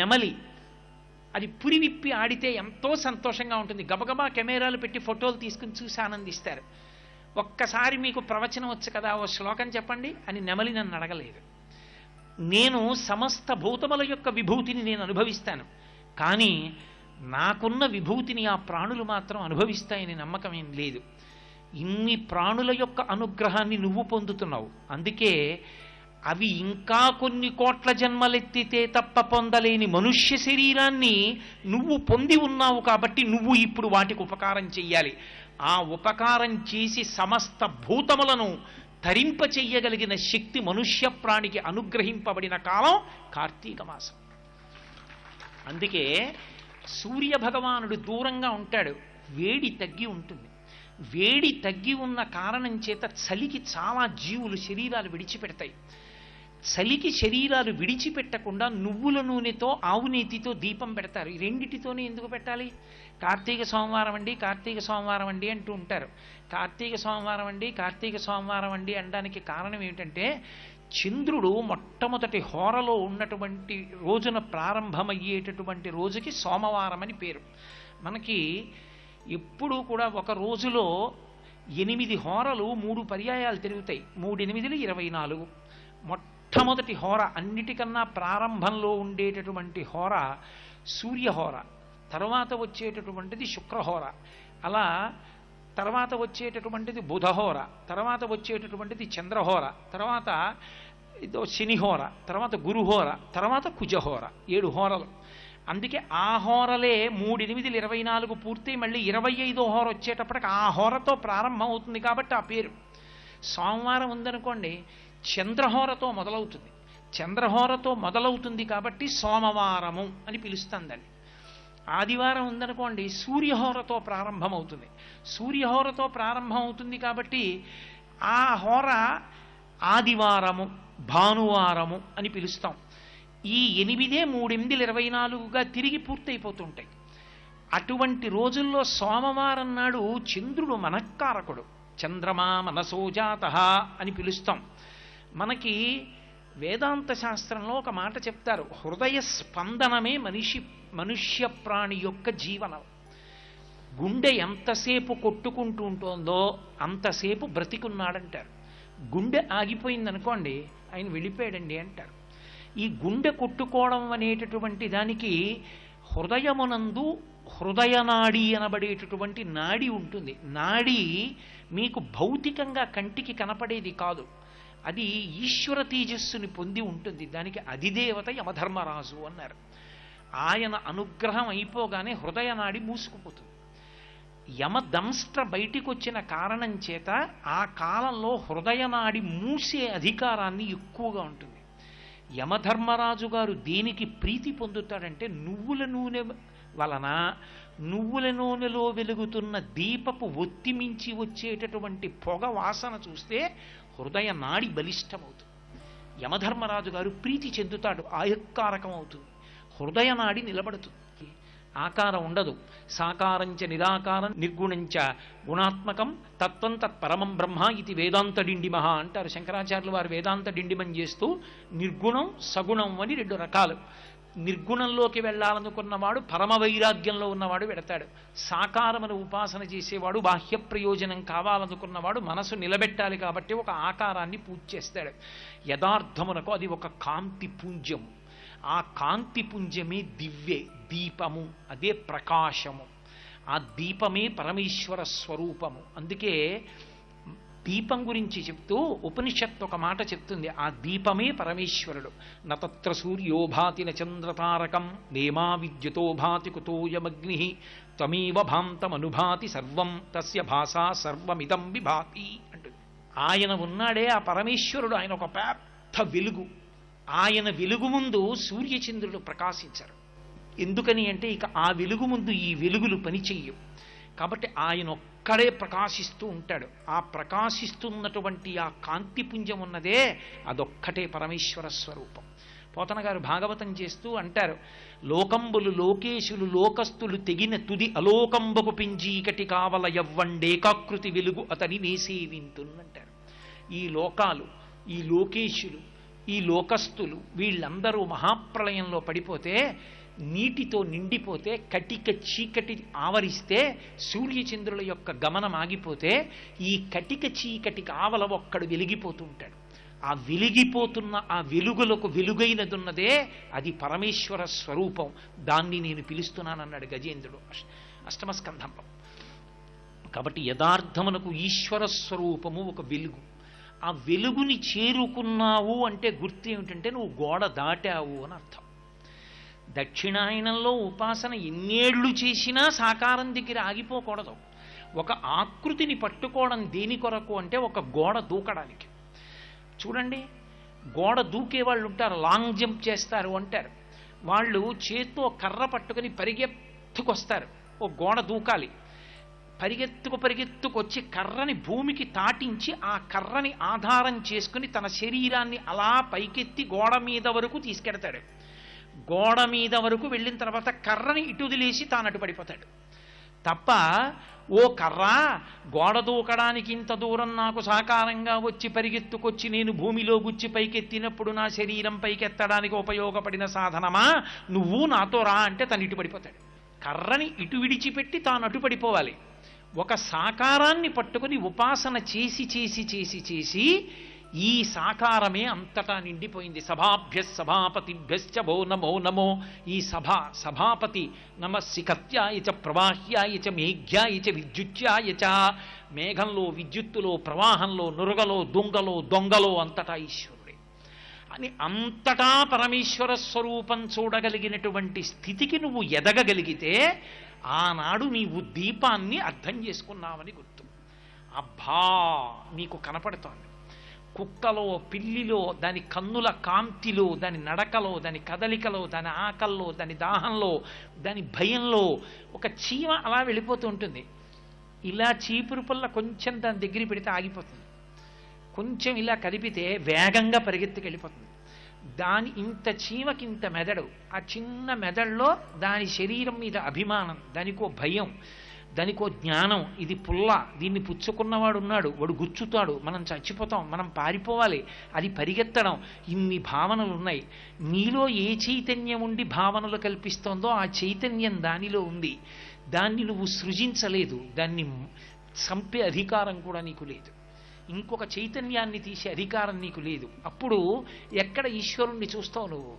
నెమలి అది పురి విప్పి ఆడితే ఎంతో సంతోషంగా ఉంటుంది. గబగబా కెమెరాలు పెట్టి ఫోటోలు తీసుకుని చూసి ఆనందిస్తారు. ఒక్కసారి మీకు ప్రవచనం వచ్చు కదా, ఓ శ్లోకం చెప్పండి అని నెమలి నన్ను అడగలేదు. నేను సమస్త భూతముల యొక్క విభూతిని నేను అనుభవిస్తాను, కానీ నాకున్న విభూతిని ఆ ప్రాణులు మాత్రం అనుభవిస్తాయని నమ్మకం ఏం లేదు. ఇన్ని ప్రాణుల యొక్క అనుగ్రహాన్ని నువ్వు పొందుతున్నావు, అందుకే అవి ఇంకా కొన్ని కోట్ల జన్మలెత్తితే తప్ప పొందలేని మనుష్య శరీరాన్ని నువ్వు పొంది ఉన్నావు కాబట్టి నువ్వు ఇప్పుడు వాటికి ఉపకారం చెయ్యాలి. ఆ ఉపకారం చేసి సమస్త భూతములను తరింప చెయ్యగలిగిన శక్తి మనుష్య ప్రాణికి అనుగ్రహింపబడిన కాలం కార్తీక మాసం. అందుకే సూర్య భగవానుడు దూరంగా ఉంటాడు, వేడి తగ్గి ఉంటుంది. వేడి తగ్గి ఉన్న కారణం చేత చలికి చాలా జీవులు శరీరాలు విడిచిపెడతాయి. చలికి శరీరాలు విడిచిపెట్టకుండా నువ్వుల నూనెతో ఆవు నేతితో దీపం పెడతారు. ఈ రెండిటితోనే ఎందుకు పెట్టాలి? కార్తీక సోమవారం అండి, కార్తీక సోమవారం అండి అంటూ ఉంటారు. కార్తీక సోమవారం అండి, కార్తీక సోమవారం అండి అనడానికి కారణం ఏమిటంటే, చంద్రుడు మొట్టమొదటి హోరలో ఉన్నటువంటి రోజున ప్రారంభమయ్యేటటువంటి రోజుకి సోమవారం అని పేరు. మనకి ఎప్పుడూ కూడా ఒక రోజులో 8 హోరలు 3 పర్యాయాలు తిరుగుతాయి. 3 8 24. మొట్టమొదటి హోర, అన్నిటికన్నా ప్రారంభంలో ఉండేటటువంటి హోర సూర్యహోర, తర్వాత వచ్చేటటువంటిది శుక్రహోర, అలా తర్వాత వచ్చేటటువంటిది బుధహోర, తర్వాత వచ్చేటటువంటిది చంద్రహోర, తర్వాత శనిహోర, తర్వాత గురుహోర, తర్వాత కుజహోర. 7 హోరలు. అందుకే ఆ హోరలే 3 8 24 పూర్తి మళ్ళీ 25వ హోర వచ్చేటప్పటికి ఆ హోరతో ప్రారంభం అవుతుంది కాబట్టి ఆ పేరు. సోమవారం ఉందనుకోండి, చంద్రహోరతో మొదలవుతుంది. చంద్రహోరతో మొదలవుతుంది కాబట్టి సోమవారము అని పిలుస్తాం దాన్ని. ఆదివారం ఉందనుకోండి, సూర్యహోరతో ప్రారంభమవుతుంది. సూర్యహోరతో ప్రారంభం అవుతుంది కాబట్టి ఆ హోర ఆదివారము, భానువారము అని పిలుస్తాం. ఈ 8 3 8 24గా తిరిగి పూర్తయిపోతుంటాయి. అటువంటి రోజుల్లో సోమవారం నాడు చంద్రుడు మనఃకారకుడు, చంద్రమా మనసోజాతః అని పిలుస్తాం. మనకి వేదాంత శాస్త్రంలో ఒక మాట చెప్తారు, హృదయ స్పందనమే మనుష్య ప్రాణి యొక్క జీవనం. గుండె ఎంతసేపు కొట్టుకుంటూ ఉంటుందో అంతసేపు బ్రతికున్నాడంటారు. గుండె ఆగిపోయిందనుకోండి, ఆయన వెళ్ళిపోయాడండి అంటారు. ఈ గుండె కొట్టుకోవడం అనేటటువంటి దానికి హృదయమునందు హృదయనాడి అనబడేటటువంటి నాడి ఉంటుంది. నాడి మీకు భౌతికంగా కంటికి కనపడేది కాదు, అది ఈశ్వర తేజస్సుని పొంది ఉంటుంది. దానికి అధిదేవత యమధర్మరాజు అన్నారు. ఆయన అనుగ్రహం అయిపోగానే హృదయనాడి మూసుకుపోతుంది. యమదంష్ట్ర బయటికి వచ్చిన కారణం చేత ఆ కాలంలో హృదయనాడి మూసే అధికారాన్ని ఎక్కువగా ఉంటుంది. యమధర్మరాజు గారు దేనికి ప్రీతి పొందుతాడంటే, నువ్వుల నూనె వలన నువ్వుల నూనెలో వెలుగుతున్న దీపపు ఒత్తిమించి వచ్చేటటువంటి పొగ వాసన చూస్తే హృదయ నాడి బలిష్టమవుతుంది. యమధర్మరాజు గారు ప్రీతి చెందుతాడు, ఆయక్కారకం అవుతుంది, హృదయ నాడి నిలబడుతుంది. ఆకారం ఉండదు. సాకారంచ నిరాకారం నిర్గుణంచ గుణాత్మకం తత్వం తత్పరమం బ్రహ్మ ఇది వేదాంత డిండిమహ అంటారు శంకరాచార్యులు వారు. వేదాంత డిండిమం చేస్తూ నిర్గుణం సగుణం అని 2 రకాలు. నిర్గుణంలోకి వెళ్ళాలనుకున్నవాడు పరమ వైరాగ్యంలో ఉన్నవాడు వెడతాడు. సాకారమును ఉపాసన చేసేవాడు బాహ్య ప్రయోజనం కావాలనుకున్నవాడు మనసు నిలబెట్టాలి కాబట్టి ఒక ఆకారాన్ని పూజ చేస్తాడు. యథార్థమునకు అది ఒక కాంతి పుంజము. ఆ కాంతి పుంజమే దివ్యే దీపము, అదే ప్రకాశము. ఆ దీపమే పరమేశ్వర స్వరూపము. అందుకే దీపం గురించి చెప్తూ ఉపనిషత్తు ఒక మాట చెప్తుంది, ఆ దీపమే పరమేశ్వరుడు. నతత్ర సూర్యోభాతి నచంద్రతారకం నేమా విద్యుతో భాతి కుతోయమగ్ని త్వమేవ భాంతమనుభాతి సర్వం తస్య భాషా సర్వమిదం విభాతి అంటుంది. ఆయన ఉన్నాడే ఆ పరమేశ్వరుడు, ఆయన ఒక పెద్ద వెలుగు. ఆయన వెలుగు ముందు సూర్యచంద్రులు ప్రకాశించరు. ఎందుకని అంటే ఇక ఆ వెలుగు ముందు ఈ వెలుగులు పనిచెయ్యవు. కాబట్టి ఆయన ఒక్కడే ప్రకాశిస్తూ ఉంటాడు. ఆ ప్రకాశిస్తున్నటువంటి ఆ కాంతిపుంజం ఉన్నదే అదొక్కటే పరమేశ్వర స్వరూపం. పోతన గారు భాగవతం చేస్తూ అంటారు, లోకంబులు లోకేశులు లోకస్తులు తెగిన తుది అలోకంబకు పింజీకటి కావల యవ్వండేకాకృతి వెలుగు అతని నేసేవింతున్నంటారు. ఈ లోకాలు, ఈ లోకేశులు, ఈ లోకస్తులు వీళ్ళందరూ మహాప్రళయంలో పడిపోతే, నీటితో నిండిపోతే, కటిక చీకటి ఆవరిస్తే, సూర్యచంద్రుల యొక్క గమనం ఆగిపోతే, ఈ కటిక చీకటికి ఆవల ఒక్కడు వెలిగిపోతూ ఉంటాడు. ఆ వెలిగిపోతున్న ఆ వెలుగులకు వెలుగైనదున్నదే అది పరమేశ్వర స్వరూపం. దాన్ని నేను పిలుస్తున్నానన్నాడు గజేంద్రుడు అష్టమ స్కంధంలో. కాబట్టి యథార్థమునకు ఈశ్వర స్వరూపము ఒక వెలుగు. ఆ వెలుగుని చేరుకున్నావు అంటే గుర్తు ఏమిటంటే నువ్వు గోడ దాటావు అని అర్థం. దక్షిణాయనంలో ఉపాసన ఎన్నేళ్లు చేసినా సాకారం దగ్గర ఆగిపోకూడదు. ఒక ఆకృతిని పట్టుకోవడం దేని కొరకు అంటే ఒక గోడ దూకడానికి. చూడండి, గోడ దూకే వాళ్ళు ఉంటారు, లాంగ్ జంప్ చేస్తారు అంటారు. వాళ్ళు చేత్తో కర్ర పట్టుకుని పరిగెత్తుకొస్తారు, ఓ గోడ దూకాలి. పరిగెత్తుకొచ్చి కర్రని భూమికి తాటించి ఆ కర్రని ఆధారం చేసుకుని తన శరీరాన్ని అలా పైకెత్తి గోడ మీద వరకు తీసుకెడతాడు. గోడ మీద వరకు వెళ్ళిన తర్వాత కర్రని ఇటు వదిలేసి తాను అటు పడిపోతాడు తప్ప, ఓ కర్రా గోడ దూకడానికి ఇంత దూరం నాకు సాకారంగా వచ్చి పరిగెత్తుకొచ్చి నేను భూమిలో గుచ్చి పైకెత్తినప్పుడు నా శరీరం పైకెత్తడానికి ఉపయోగపడిన సాధనమా, నువ్వు నాతో రా అంటే తను ఇటు పడిపోతాడు. కర్రని ఇటు విడిచిపెట్టి తాను అటు పడిపోవాలి. ఒక సాకారాన్ని పట్టుకుని ఉపాసన చేసి చేసి చేసి చేసి ఈ సాకారమే అంతటా నిండిపోయింది. సభాభ్య సభాపతిభ్యశ్చ భో నమో నమో. ఈ సభాపతి నమస్సికత్యాయ చ ప్రవాహ్యాయ చ మేఘ్యాయ చ విద్యుత్యాయ చ. మేఘంలో, విద్యుత్తులో, ప్రవాహంలో, నురగలో, దొంగలో అంతటా ఈశ్వరుడే అని అంతటా పరమేశ్వర స్వరూపం చూడగలిగినటువంటి స్థితికి నువ్వు ఎదగగలిగితే ఆనాడు నీవు దీపాన్ని అర్థం చేసుకున్నావని గుర్తు. అబ్బా నీకు కనపడుతోంది. కుక్కలో, పిల్లిలో, దాని కన్నుల కాంతిలో, దాని నడకలో, దాని కదలికలో, దాని ఆకల్లో, దాని దాహంలో, దాని భయంలో ఒక చీమ అలా వెళ్ళిపోతూ ఉంటుంది. ఇలా చీపురు పుల్ల కొంచెం దాని దగ్గర పెడితే ఆగిపోతుంది, కొంచెం ఇలా కదిపితే వేగంగా పరిగెత్తుకెళ్ళిపోతుంది. దాని ఇంత చీమకి ఇంత మెదడు, ఆ చిన్న మెదడులో దాని శరీరం మీద అభిమానం, దానికో భయం, దానికో జ్ఞానం. ఇది పుల్ల, దీన్ని పుచ్చుకున్నవాడు ఉన్నాడు, వాడు గుచ్చుతాడు, మనం చచ్చిపోతాం, మనం పారిపోవాలి, అది పరిగెత్తడం. ఇన్ని భావనలు ఉన్నాయి. నీలో ఏ చైతన్యం ఉండి భావనలు కల్పిస్తోందో ఆ చైతన్యం దానిలో ఉంది. దాన్ని నువ్వు సృజించలేదు, దాన్ని చంపే అధికారం కూడా నీకు లేదు. ఇంకొక చైతన్యాన్ని తీసే అధికారం నీకు లేదు. అప్పుడు ఎక్కడ ఈశ్వరుణ్ణి చూస్తావు నువ్వు?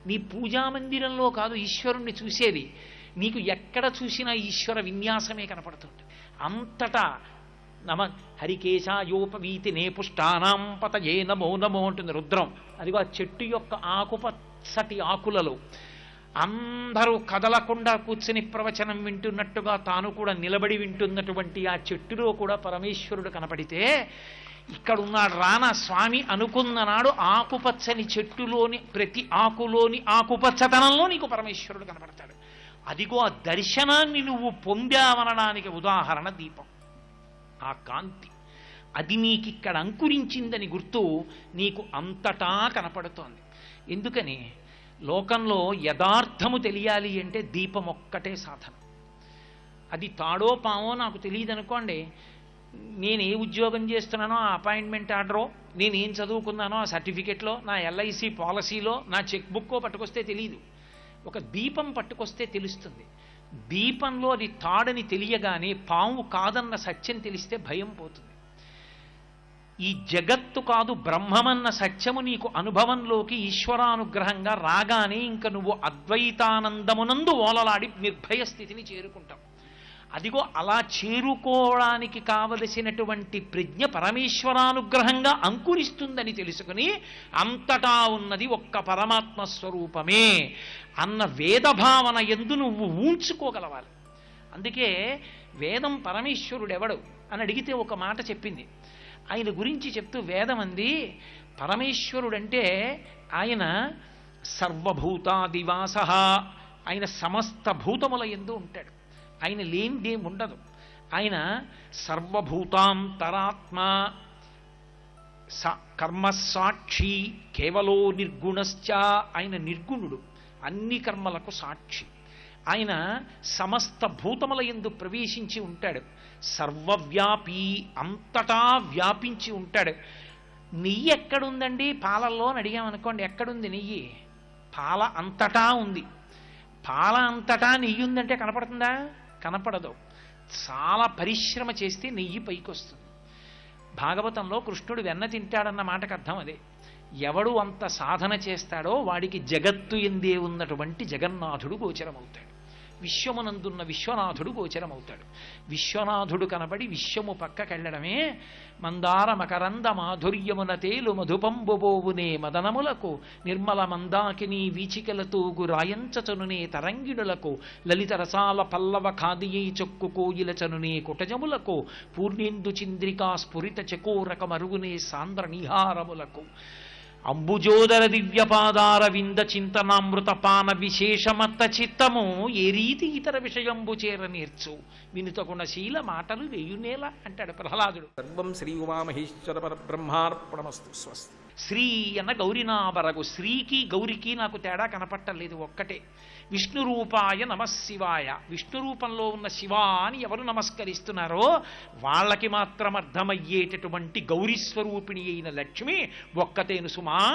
నీ పూజామందిరంలో కాదు ఈశ్వరుణ్ణి చూసేది, నీకు ఎక్కడ చూసినా ఈశ్వర విన్యాసమే కనపడుతుంది. అంతటా నమ హరికేశాయోపవీతి నే పుష్టానాం పతయే నమో నమో అంటుంది రుద్రం. అదిగో ఆ చెట్టు యొక్క ఆకుపచ్చటి ఆకులలో అందరూ కదలకుండా కూర్చుని ప్రవచనం వింటున్నట్టుగా తాను కూడా నిలబడి వింటున్నటువంటి ఆ చెట్టులో కూడా పరమేశ్వరుడు కనపడితే, ఇక్కడున్నాడు రానా స్వామి అనుకున్న నాడు ఆకుపచ్చని చెట్టులోని ప్రతి ఆకులోని ఆకుపచ్చతనంలో నీకు పరమేశ్వరుడు కనపడతాడు. అదిగో ఆ దర్శనాన్ని నువ్వు పొందావనడానికి ఉదాహరణ దీపం. ఆ కాంతి అది నీకిక్కడ అంకురించిందని గుర్తు నీకు అంతటా కనపడుతోంది. ఎందుకని? లోకంలో యథార్థము తెలియాలి అంటే దీపం ఒక్కటే సాధన. అది తాడో పామో నాకు తెలియదు అనుకోండి, నేను ఏ ఉద్యోగం చేస్తున్నానో ఆ అపాయింట్మెంట్ ఆర్డరో, నేనేం చదువుకున్నానో ఆ సర్టిఫికెట్లో, నా ఎల్ఐసి పాలసీలో, నా చెక్ బుక్కో పట్టుకొస్తే తెలియదు. ఒక దీపం పట్టుకొస్తే తెలుస్తుంది. దీపంలో అది తాడని తెలియగానే పాము కాదన్న సత్యం తెలిస్తే భయం పోతుంది. ఈ జగత్తు కాదు బ్రహ్మమన్న సత్యము నీకు అనుభవంలోకి ఈశ్వరానుగ్రహంగా రాగానే ఇంక నువ్వు అద్వైతానందమునందు ఓలలాడి నిర్భయ స్థితిని చేరుకుంటావు. అదిగో అలా చేరుకోవడానికి కావలసినటువంటి ప్రజ్ఞ పరమేశ్వరానుగ్రహంగా అంకురిస్తుందని తెలుసుకుని అంతటా ఉన్నది ఒక్క పరమాత్మ స్వరూపమే అన్న వేదభావన యందు నువ్వు ఊంచుకోగలవాలి. అందుకే వేదం పరమేశ్వరుడెవడు అని అడిగితే ఒక మాట చెప్పింది. ఆయన గురించి చెప్తూ వేదం అంది, పరమేశ్వరుడంటే ఆయన సర్వభూతాదివాస, ఆయన సమస్త భూతముల యందు ఉంటాడు, ఆయన లేనిదేం ఉండదు. ఆయన సర్వభూతాంతరాత్మ, కర్మసాక్షి, కేవలో నిర్గుణశ్చ, ఆయన నిర్గుణుడు, అన్ని కర్మలకు సాక్షి. ఆయన సమస్త భూతముల యందు ప్రవేశించి ఉంటాడు, సర్వవ్యాపి, అంతటా వ్యాపించి ఉంటాడు. నెయ్యి ఎక్కడుందండి పాలల్లో అని అడిగామనుకోండి, ఎక్కడుంది నెయ్యి? పాల అంతటా ఉంది. పాల అంతటా నెయ్యి ఉందంటే కనపడుతుందా? కనపడదు. చాలా పరిశ్రమ చేస్తే నెయ్యి పైకి వస్తుంది. భాగవతంలో కృష్ణుడు వెన్న తింటాడన్న మాటకు అర్థం అదే. ఎవడు అంత సాధన చేస్తాడో వాడికి జగత్తు ఎందే ఉన్నటువంటి జగన్నాథుడు గోచరమవుతాడు. విశ్వమునందున్న విశ్వనాథుడు గోచరమవుతాడు. విశ్వనాథుడు కనబడి విశ్వము పక్కకెళ్లడమే. మందార మకరంద మాధుర్యమున తేలు మధుపంబుబోవునే మదనములకు నిర్మల మందాకిని వీచికలతో గురాయంచనునే తరంగిణులకు లలిత రసాల పల్లవ ఖాదియై చొక్కు కోయిల చనునే కుటజములకు పూర్ణేందు చింద్రికా స్ఫురిత చకోరక మరుగునే సాంద్ర నిహారములకు అంబుజోదర దివ్యపాదార వింద చింతనామృత పాన విశేషమత్త చిత్తము ఏ రీతి ఇతర విషయంబు చేర నేర్చు వినుతగుణ శీల మాటలు వేయునేల అంటాడు ప్రహ్లాదుడు. సర్వం శ్రీ ఉమామహేశ్వర పరబ్రహ్మార్పణమస్తు. స్వస్తి. శ్రీ అన్న గౌరినాబరగు. శ్రీకి గౌరికి నాకు తేడా కనపట్టలేదు, ఒక్కటే. విష్ణు రూపాయ నమశివాయ. విష్ణు రూపంలో ఉన్న శివ అని ఎవరు నమస్కరిస్తున్నారో వాళ్ళకి మాత్రం అర్థమయ్యేటటువంటి గౌరీస్వరూపిణి అయిన లక్ష్మి ఒక్కతేను సుమా.